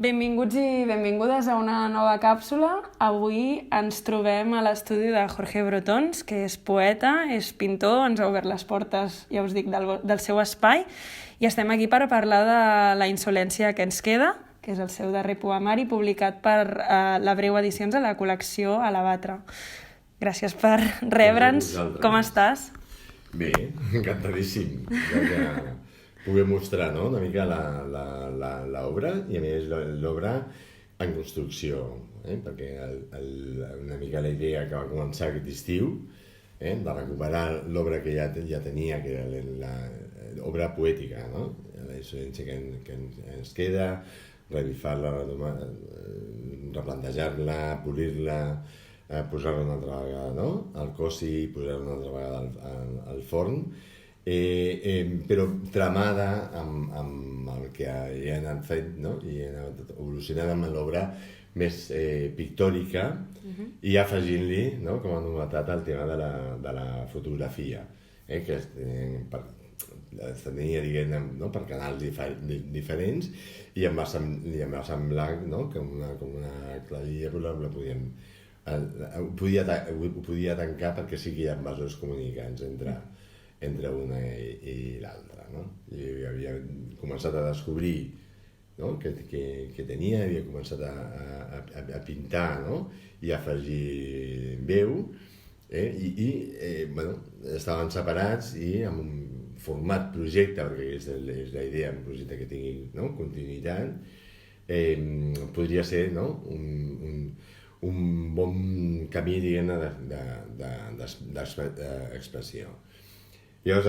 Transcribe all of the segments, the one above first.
Benvinguts i benvingudes a una nova càpsula. Avui ens trobem a l'estudi de Jorge Brotons, que és poeta, és pintor, ens ha obert les portes, ja us dic, del seu espai, i estem aquí per parlar de La insolència que ens queda, que és el seu darrer poemari, publicat per la Breu Edicions a la col·lecció A la Batra. Gràcies per rebre'ns. Com estàs? Bé, encantadíssim. Poder mostrar, no?, una mica l'obra, i a més l'obra en construcció, perquè una mica la idea que va començar aquest estiu, de recuperar l'obra que ja tenia, que era l'obra poètica, no?, la insolència que ens queda, revifar-la, replantejar-la, polir-la, posar-la una altra vegada, no?, al cossi, posar-la una altra vegada al forn, però tramada amb el que ja han anat fet, no?, i han anat evolucionant amb l'obra més pictòrica, i afegint-li, no?, com a novetat, el tema de la fotografia, que es tenia, diguem-ne, no?, per canals diferents, i em va semblar, no?, que una clavilla la podíem... ho podia tancar, perquè sí que hi ha vasos comunicants entre una i l'altra, no? I havia començat a descobrir, no?, que tenia, havia començat a pintar, no?, i a afegir veu, i estaven separats, i amb un format projecte, perquè és la idea, un projecte que tingui, no?, continuïtat, podria ser, no?, un bon camí, diguem-ne, d'expressió. Llavors,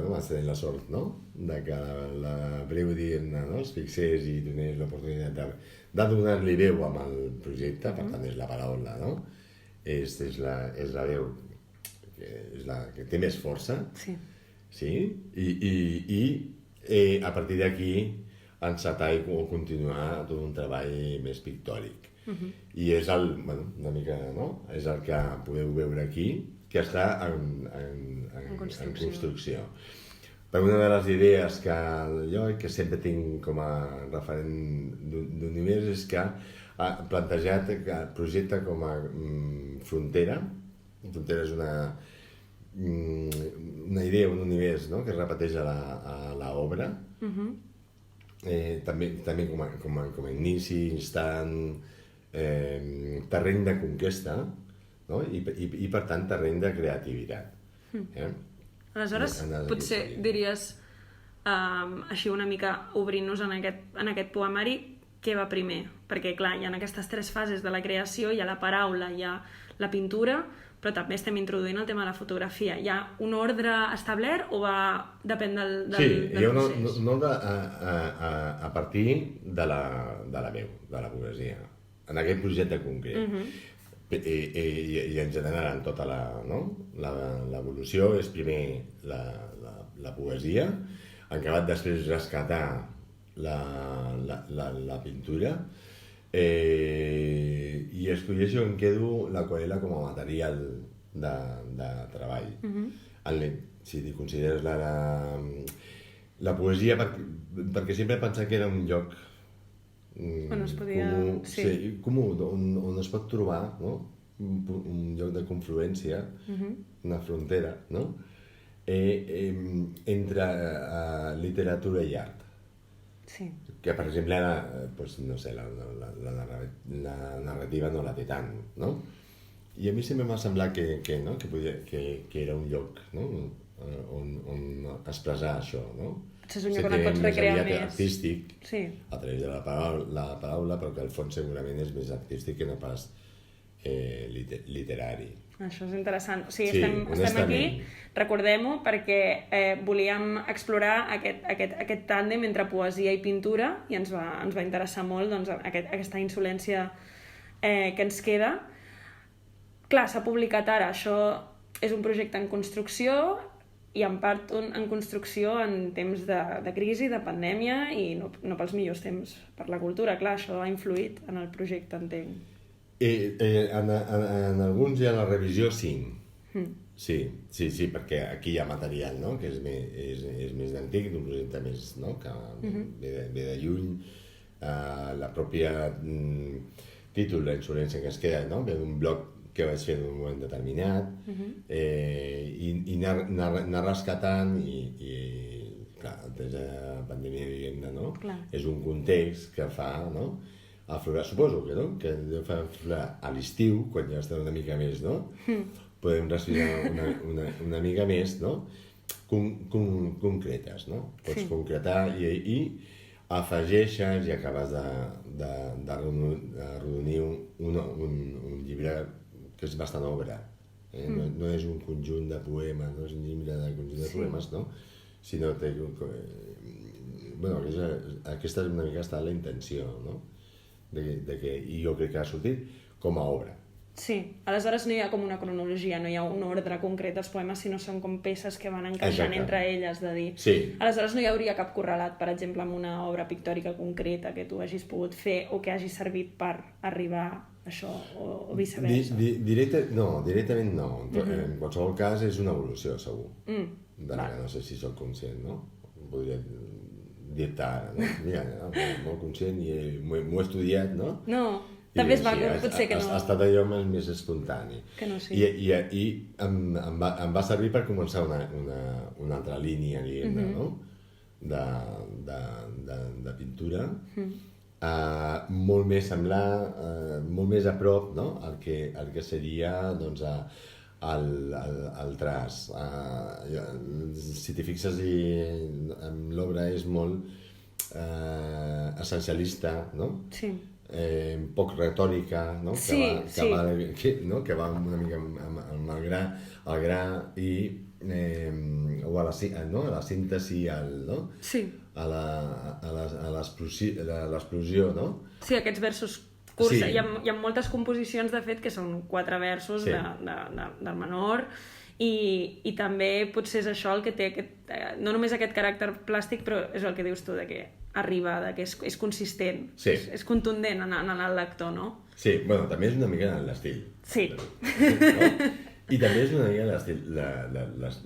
vas tenir la sort, no?, de que la Breu, diguem-ne, es fixés i donés l'oportunitat de donar-li veu amb el projecte. Per tant, és la paraula, no?, és la veu, és la que té més força, sí, i a partir d'aquí encetar i continuar tot un treball més pictòric. I és una mica, no?, és el que podeu veure aquí, que està en construcció. Per una de les idees que sempre tinc com a referent d'univers és que ha plantejat el projecte com a frontera. Frontera és una idea, un univers, no?, que es repeteix a l'obra. També com a inici, instant, terreny de conquesta, no?, i per tant terreny de creativitat. Aleshores, potser diries, així una mica obrint-nos en aquest poemari, què va primer? Perquè, clar, hi ha aquestes tres fases de la creació, hi ha la paraula, hi ha la pintura, però també estem introduint el tema de la fotografia. Hi ha un ordre establert o depèn del procés? Sí, hi ha un ordre a partir de la veu, de la poesia, en aquest projecte concret. I en general en tota l'evolució és primer la poesia, en acabat després rescatar la pintura, i escolleixo en quedo l'aquarel·la com a material de treball. Si consideres la poesia, perquè sempre he pensat que era un lloc comú, on es pot trobar, no?, un lloc de confluència, una frontera, no?, entre literatura i art. Que, per exemple, ara, no sé, la narrativa no la té tant, no? I a mi sempre m'ha semblat que era un lloc, no?, on expressar això, no? És un lloc on et pots recrear més. Artístic, a través de la paraula, però que al fons segurament és més artístic que no pas literari. Això és interessant. O sigui, estem aquí, recordem-ho, perquè volíem explorar aquest tàndem entre poesia i pintura, i ens va interessar molt aquesta insolència que ens queda. Clar, s'ha publicat ara, això és un projecte en construcció, i en part en construcció en temps de crisi, de pandèmia, i no pels millors temps per la cultura. Clar, això ha influït en el projecte, entenc. En alguns hi ha la revisió, sí. Sí, perquè aquí hi ha material, no?, que és més d'antic, d'un projecte més, no?, que ve de lluny, la pròpia títol, la insolència que es queda, no? Ve d'un blog que vaig fer en un moment determinat, i anar rescatant, i clar, des de la pandèmia, diguem-ne, no? És un context que fa, no? Aflorar, suposo que, no? Que fa aflorar a l'estiu, quan ja està una mica més, no? Podem respirar una mica més, no? Concretes, no? Pots concretar i afegeixes i acabes d'arrodonir un llibre que és bastant obra. No és un conjunt de poemes, no és un llibre de conjunt de poemes, no? Sinó que... Bueno, aquesta és una mica la intenció, no? I jo crec que ha sortit com a obra. Sí, aleshores no hi ha com una cronologia, no hi ha un ordre concret dels poemes, sinó són com peces que van encaixant entre elles, de dir. Sí. Aleshores no hi hauria cap correlat, per exemple, amb una obra pictòrica concreta que tu hagis pogut fer o que hagi servit per arribar a això, o viceversa. Directament no. En qualsevol cas és una evolució, segur. No sé si soc conscient, no? Podria dir-te ara, no? Mira, molt conscient i m'ho he estudiat, no? No. També és maco, potser que no... Ha estat allò més espontani. Que no, sí. I em va servir per començar una altra línia, diguem-ne, no? De pintura, molt més semblar, molt més a prop, no? El que seria, doncs, el traç. Si t'hi fixes, l'obra és molt essencialista, no? Sí. Poc retòrica, no? Que va una mica amb el gra i o a la síntesi, no? Sí. A l'explosió, no? Sí, aquests versos curts. Hi ha moltes composicions, de fet, que són 4 versos del menor, i també potser és això el que té no només aquest caràcter plàstic, però és el que dius tu, que arriba, que és consistent, és contundent en el lector, no? Sí, bueno, també és una mica l'estil. Sí. I també és una mica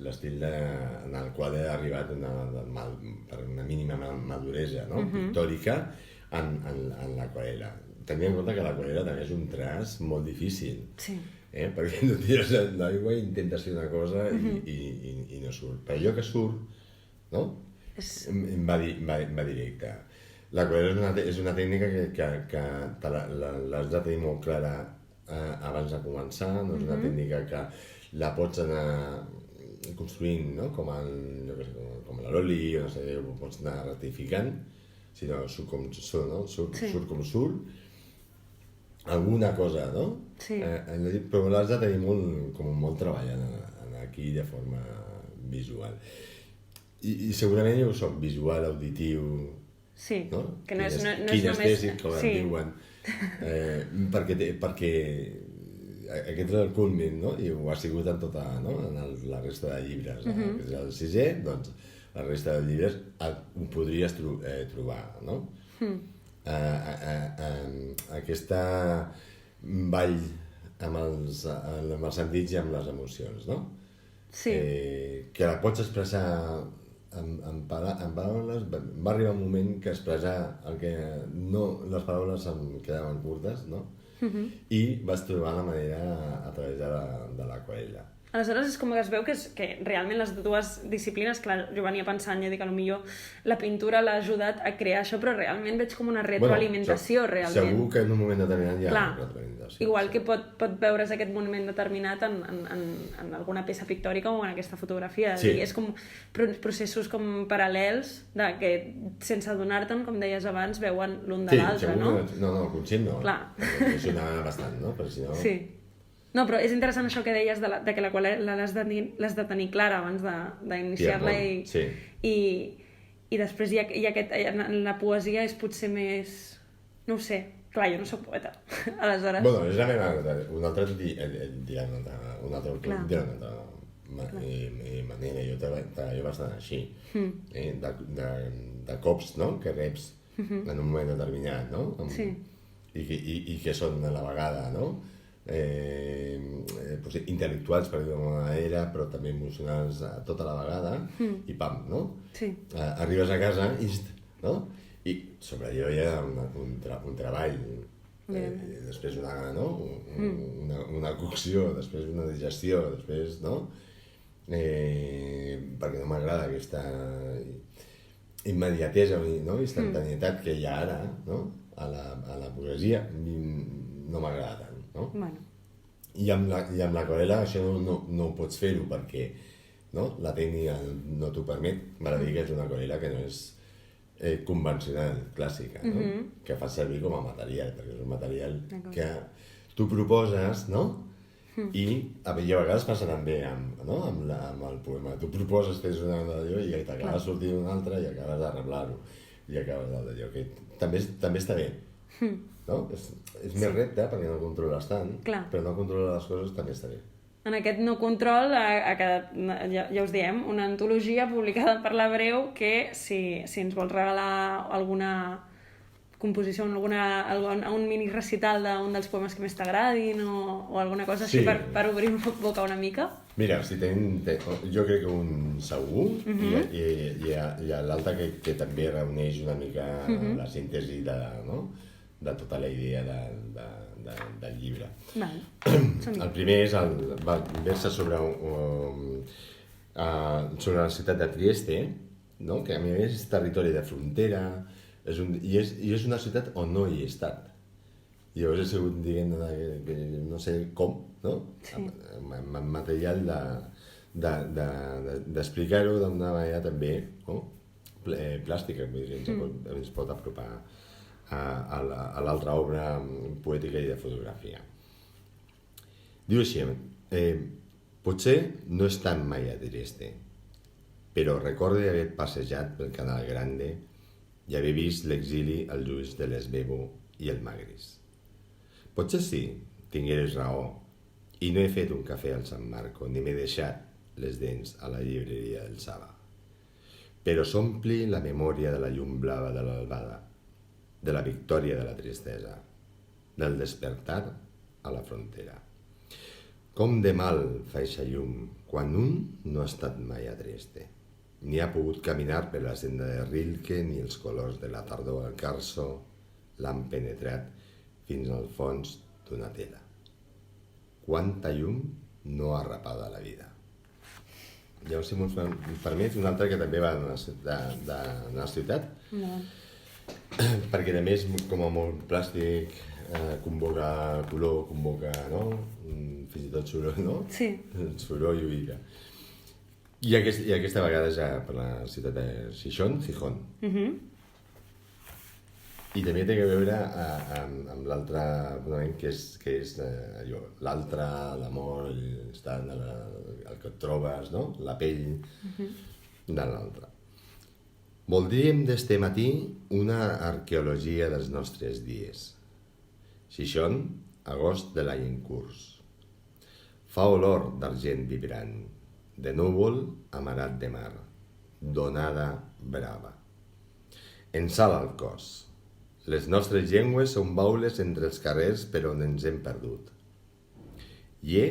l'estil en el qual he arribat per una mínima maduresa pictòrica en l'aquarela. Tenint en compte que l'aquarela també és un traç molt difícil. Sí. Perquè no tires l'aigua i intentes fer una cosa i no surt. Per allò que surt, no? Va directe. L'aquarela és una tècnica que l'has de tenir molt clara abans de començar, no és una tècnica que la pots anar construint, no? Com l'oli, no sé, ho pots anar ratificant, sinó surt com surt, no? Surt com surt, alguna cosa, no? Sí. Però l'has de tenir molt treballant aquí de forma visual. I segurament jo soc visual, auditiu, no? Que no és només... Kinestèsic, com en diuen. Perquè aquest és el culmin, no? I ho ha sigut en tota la resta de llibres. Que és el 6è, doncs la resta de llibres ho podries trobar, no? Aquesta ball amb els sentits i amb les emocions, no? Sí. Que la pots expressar en paraules. Va arribar un moment que expressar les paraules em quedaven curtes, no? I vas trobar la manera a través de l'aquarela. Aleshores és com que es veu que realment les dues disciplines, clar, jo venia pensant, jo dic, potser la pintura l'ha ajudat a crear això, però realment veig com una retroalimentació, realment. Segur que en un moment determinat hi ha una retroalimentació. Igual que pot veure's aquest moment determinat en alguna peça pictòrica o en aquesta fotografia. Sí. És com processos com paral·lels que, sense adonar-te'n, com deies abans, veuen l'un de l'altre, no? No, conscient no. Clar. Funciona bastant, no? Perquè si no... Sí. No, però és interessant això que deies de que la qual l'has de tenir clara abans d'iniciar-la i després la poesia és potser més... No ho sé, clar, jo no soc poeta, aleshores... Bueno, és la meva... Un altre dirà una altra manera, jo treballo bastant així, de cops, no?, que reps en un moment determinat, no? I que són a la vegada, no?, intel·lectuals, per dir-ho d'alguna manera, però també emocionals tota la vegada, i pam, no? Sí. Arribes a casa, no? I sobre allò hi ha un treball, després una cocció, després una digestió, després, no? Perquè no m'agrada aquesta immediatesa, no? Instantanietat que hi ha ara, no? A la poesia, no m'agrada tant, no? Bueno. I amb l'aquarel·la això no ho pots fer-ho perquè la tècnica no t'ho permet. Val a dir que és una aquarel·la que no és convencional, clàssica, que fa servir com a material, perquè és un material que tu proposes, no? I a vegades passa també amb el poema. Tu proposes, fes una d'allò i t'acaba sortint una altra i acabes d'arreglar-ho i acabes d'allò, que també està bé, no? És més repte perquè no controles tant, però no controlar les coses també està bé. En aquest no control ha quedat, ja us diem, una antologia publicada per La Breu que si ens vols regalar alguna composició, un mini recital d'un dels poemes que més t'agradin o alguna cosa així per obrir boca una mica. Mira, jo crec que un segur i l'altre que també reuneix una mica la síntesi de tota la idea del llibre. El primer versa sobre la ciutat de Trieste, que a més és territori de frontera, i és una ciutat on no hi he estat. Llavors he sigut dient que no sé com, amb material d'explicar-ho d'una manera també plàstica, ens pot apropar a l'altra obra poètica i de fotografia. Diu així, potser no he estat mai a Trieste, però recorde haver passejat pel Canal Grande i haver vist l'exili als ulls de l'Esbebo i el Magris. Potser sí, tingueres raó, i no he fet un cafè al San Marco, ni m'he deixat les dents a la llibreria del Saba. Però s'ompli la memòria de la llum blava de l'albada, de la victòria de la tristesa, del despertar a la frontera. Com de mal fa eixa llum quan un no ha estat mai a Trieste, ni ha pogut caminar per la senda de Rilke, ni els colors de la tardor al Carso l'han penetrat fins al fons d'una tela. Quanta llum no ha rapat a la vida. Llavors, si m'ho permets, un altre que també va de la ciutat, perquè també és com a molt plàstic, convoca color, convoca, fins i tot soroll, no? Sí. Soroll i ira. I aquesta vegada ja per la ciutat de Gijón. I també té a veure amb l'altre fonament, que és allò, l'altre, l'amor, el que et trobes, no? La pell de l'altre. Voldríem d'este matí una arqueologia dels nostres dies. Gijón, agost de l'any en curs. Fa olor d'argent vibrant, de núvol amarat de mar, d'onada brava. Ensala el cos. Les nostres llengües són baules entre els carrers per on ens hem perdut. Hi ha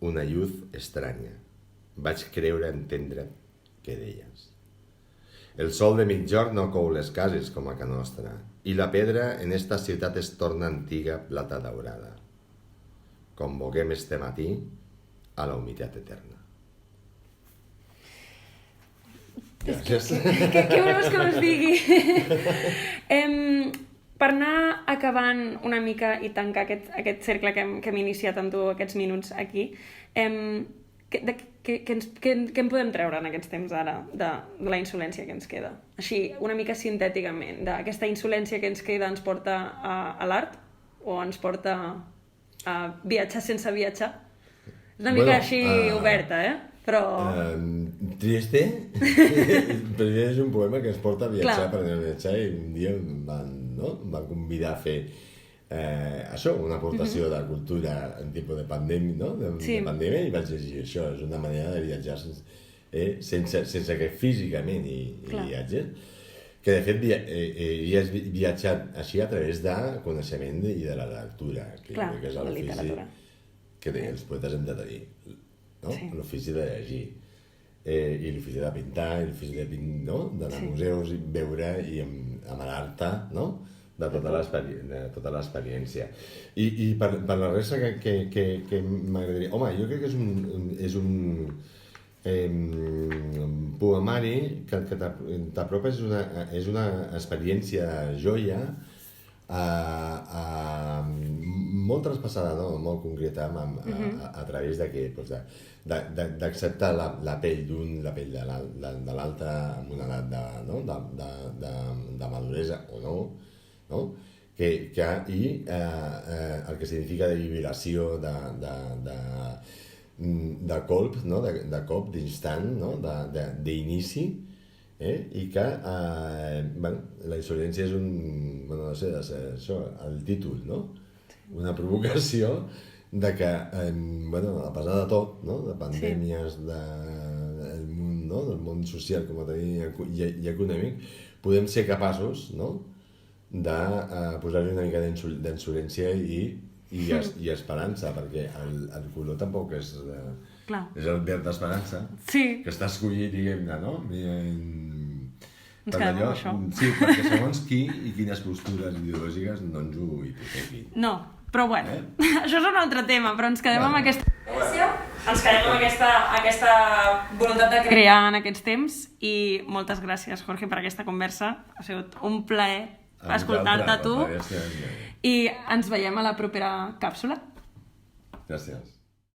una lluz estranya. Vaig creure entendre què deies. El sol de mitjorn no cou les cases com a Can Nostra, i la pedra en esta ciutat es torna antiga plata daurada. Convoquem este matí a la humitat eterna. Gràcies. Què voleu que us digui? Per anar acabant una mica i tancar aquest cercle que hem iniciat amb tu aquests minuts aquí, què en podem treure en aquests temps ara de la insolència que ens queda? Així, una mica sintèticament, d'aquesta insolència que ens queda ens porta a l'art o ens porta a viatjar sense viatjar? És una mica així oberta, però... Trieste, primer és un poema que ens porta a viatjar per anar a viatjar, i un dia em van convidar a fer això, una aportació de cultura en tipus de pandèmia, de pandèmia, i vaig llegir això. És una manera de viatjar sense que físicament hi viatges, que de fet hi has viatjat així a través de coneixement i de la lectura, que és l'ofici que els poetes hem de tenir, l'ofici de llegir, i l'ofici de pintar, i l'ofici d'anar a museus i veure, i amarar-te, no?, de tota l'experiència. I per la resta que m'agradaria... Home, jo crec que és un poemari que t'apropa, és una experiència joia, molt traspassada, no? Molt concreta, a través d'acceptar la pell d'un, la pell de l'altre, amb una edat de maduresa o no, i el que significa de jubilació, de colp, de cop, d'instant, d'inici, i que la insolència és no sé, això, el títol, no? Una provocació de que, a pesar de tot, de pandèmies, del món social com a tenir i econòmic, podem ser capaços de posar-hi una mica d'insolència i esperança, perquè el color tampoc és el verd d'esperança, que està escollit, diguem-ne, no? Ens quedem amb això. Sí, perquè segons qui i quines postures ideològiques no ens ho hipotequin. No, però bueno, això és un altre tema, però ens quedem amb aquesta... Ens quedem amb aquesta voluntat de crear en aquests temps i moltes gràcies, Jorge, per aquesta conversa. Ha sigut un plaer escoltar-te a tu i ens veiem a la propera càpsula. Gràcies.